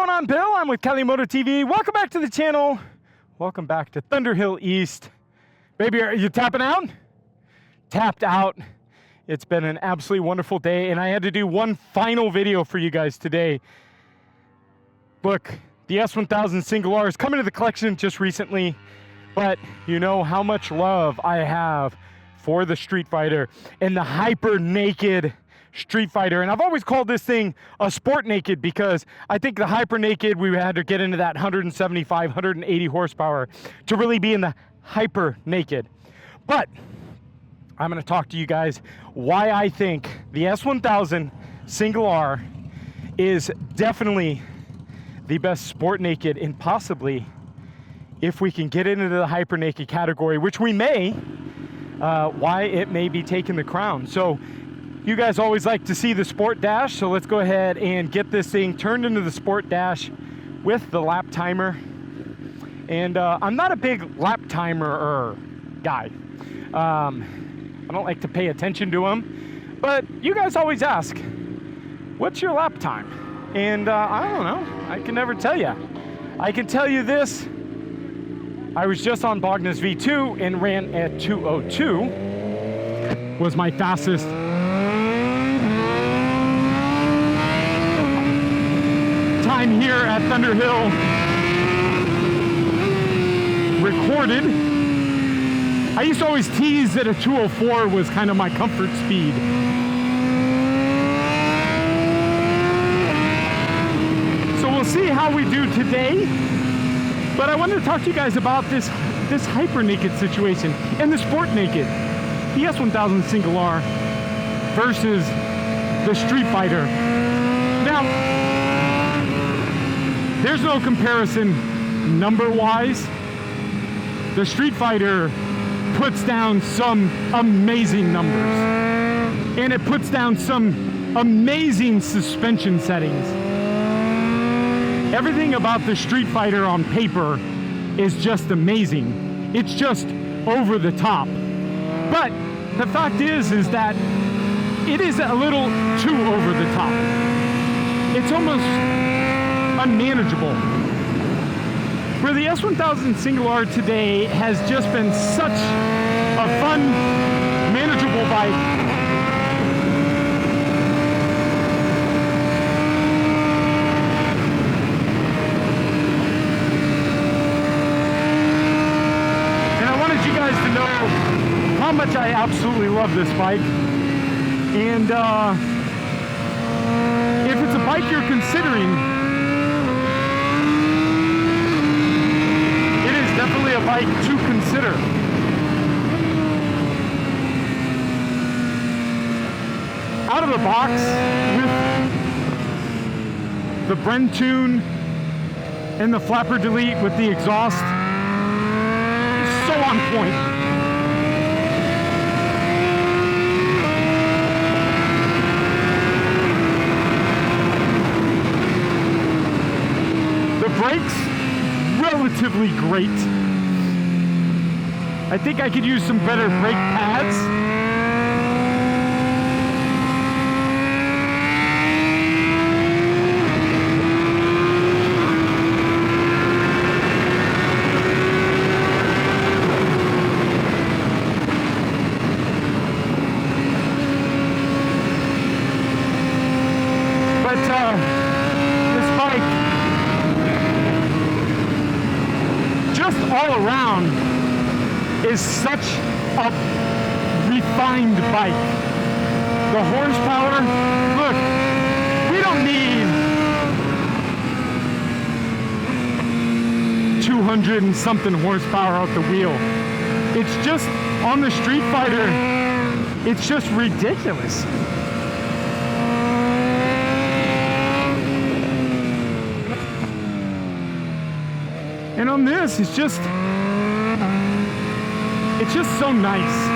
going on, Bill? I'm with Cali Moto TV. Welcome back to the channel. Welcome back to Thunderhill East. Baby, are you tapping out? Tapped out. It's been an absolutely wonderful day, and I had to do one final video for you guys today. Look, the S1000 single R is coming to the collection just recently, but you know how much love I have for the Streetfighter and the hyper naked Streetfighter. And I've always called this thing a sport naked because I think the hyper naked, we had to get into that 175, 180 horsepower to really be in the hyper naked. But I'm going to talk to you guys why I think the S1000 single R is definitely the best sport naked, and possibly, if we can get into the hyper naked category, which we may, why it may be taking the crown. So you guys always like to see the sport dash, so let's go ahead and get this thing turned into the sport dash with the lap timer. And I'm not a big lap timer guy. I don't like to pay attention to them, but you guys always ask, what's your lap time? And I don't know, I can never tell you. I can tell you this, I was just on Bogna's V2 and ran at 2:02, was my fastest time here at Thunderhill recorded. I used to always tease that a 204 was kind of my comfort speed. So we'll see how we do today. But I wanted to talk to you guys about this hyper naked situation and the sport naked. The S1000 single R versus the Streetfighter. Now, there's no comparison number-wise. The Streetfighter puts down some amazing numbers, and it puts down some amazing suspension settings. Everything about the Streetfighter on paper is just amazing. It's just over the top. But the fact is that it is a little too over the top. It's almost unmanageable. Where the S1000 single R today has just been such a fun, manageable bike. And I wanted you guys to know how much I absolutely love this bike. And if it's a bike you're considering, definitely a bike to consider. Out of the box with the Brentune and the flapper delete with the exhaust, so on point. The brakes, relatively great. I think I could use some better brake pads. But this bike, just all around, is such a refined bike. The horsepower, look, we don't need 200 and something horsepower out the wheel. It's just, on the Streetfighter, it's just ridiculous. And on this, it's just so nice.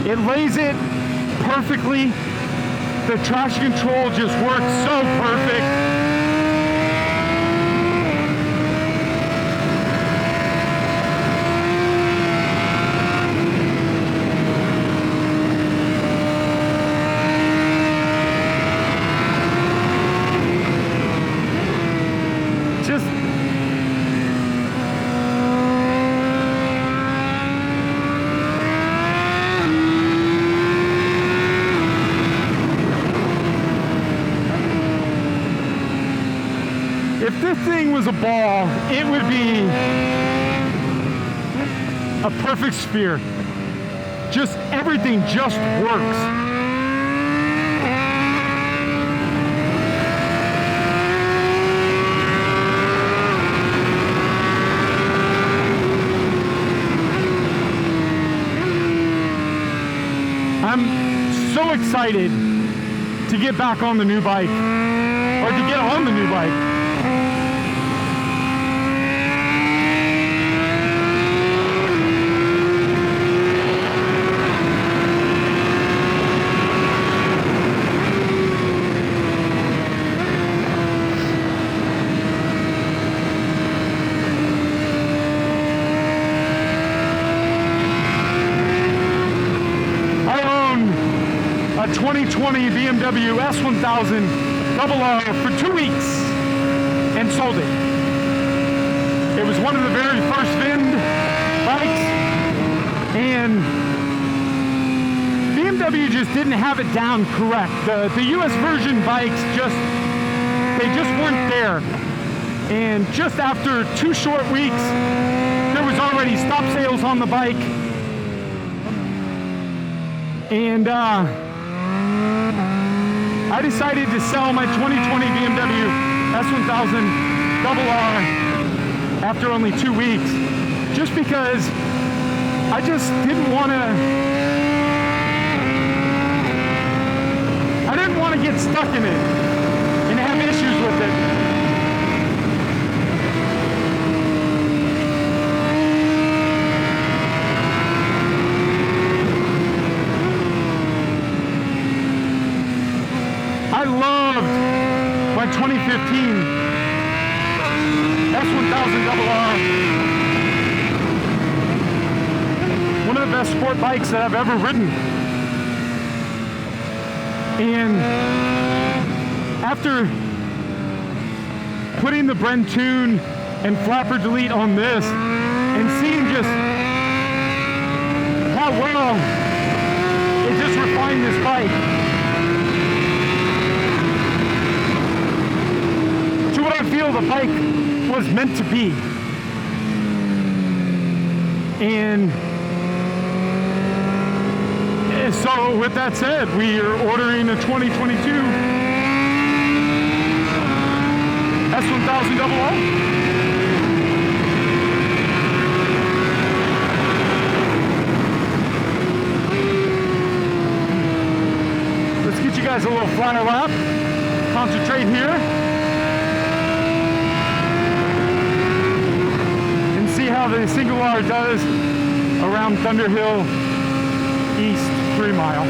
It lays it perfectly. The traction control just works so perfect. If this thing was a ball, it would be a perfect sphere. Just everything just works. I'm so excited to get back on the new bike, or to get on the new bike. I own a 2020 BMW S1000R for 2 weeks and sold it. It was one of the very first VIN bikes, and BMW just didn't have it down correct. The US version bikes they just weren't there. And just after 2 short weeks, there was already stop sales on the bike. And I decided to sell my 2020 BMW S1000R after only 2 weeks, just because I just didn't want to get stuck in it and have issues with it. I loved my 2015 S1000R. One of the best sport bikes that I've ever ridden. And after putting the Brentoon and flapper delete on this and seeing just how well it just refined this bike to what I feel the bike was meant to be. And so with that said, we are ordering a 2022 S1000R. Let's get you guys a little flyer lap. Concentrate here. And see how the single R does around Thunderhill East 3 Mile.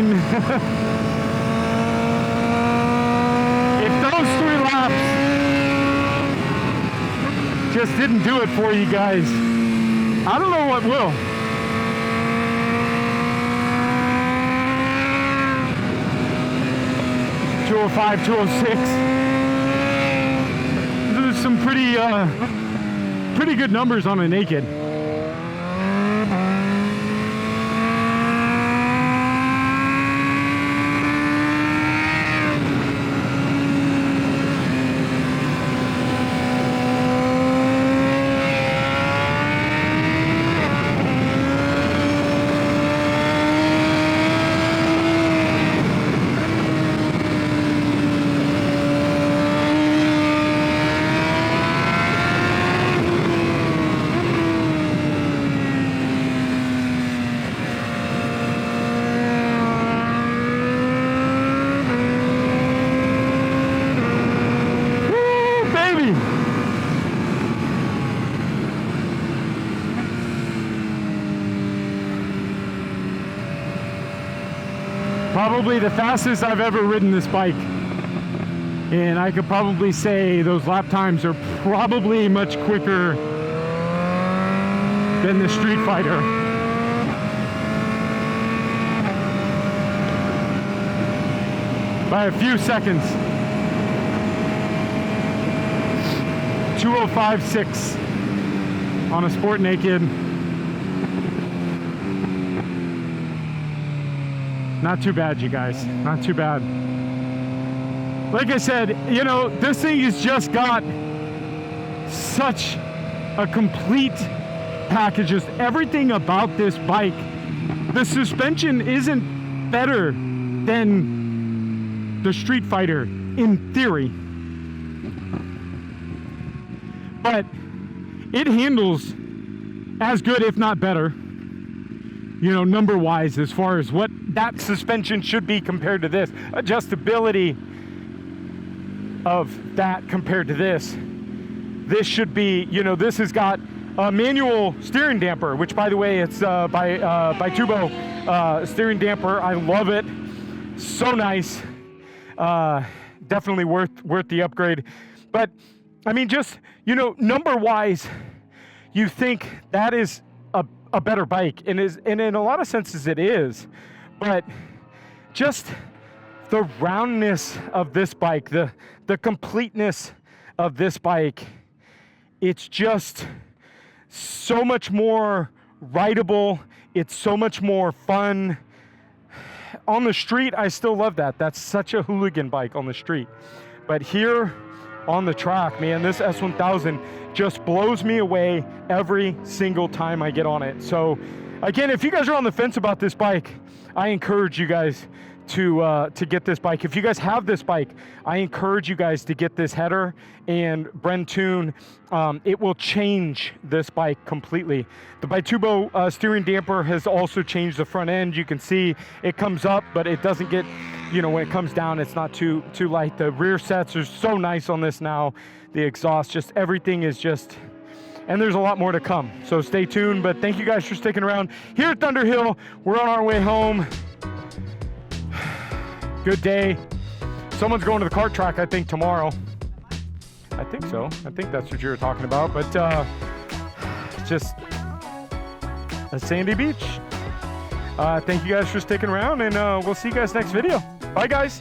mean, if those 3 laps just didn't do it for you guys, I don't know what will. .205, 206. There's some pretty good numbers on a naked. Probably the fastest I've ever ridden this bike, and I could probably say those lap times are probably much quicker than the Streetfighter. By a few seconds. 205.6 on a Sport Naked. Not too bad, you guys. Not too bad. Like I said, you know, this thing has just got such a complete package. Just everything about this bike. The suspension isn't better than the Streetfighter in theory, but it handles as good, if not better, you know, number wise, as far as what that suspension should be compared to this. Adjustability of that compared to this. This should be, you know, this has got a manual steering damper, which, by the way, it's by Tubo steering damper. I love it. So nice. Definitely worth the upgrade. But I mean, just, you know, number wise, you think that is a better bike, and in a lot of senses it is, but just the roundness of this bike, the completeness of this bike, it's just so much more rideable. It's so much more fun. On the street, I still love that. That's such a hooligan bike on the street. But here on the track, man, this S1000 just blows me away every single time I get on it. So again, if you guys are on the fence about this bike, I encourage you guys to get this bike. If you guys have this bike, I encourage you guys to get this header and Brentoon. It will change this bike completely. The Bitubo steering damper has also changed the front end. You can see it comes up, but it doesn't get, you know, when it comes down, it's not too light. The rear sets are so nice on this now. The exhaust, just everything is just, and there's a lot more to come. So stay tuned, but thank you guys for sticking around. Here at Thunderhill, we're on our way home. Good day. Someone's going to the kart track, I think, tomorrow. I think so. I think that's what you were talking about, but just a sandy beach. Thank you guys for sticking around, and we'll see you guys next video. Bye, guys.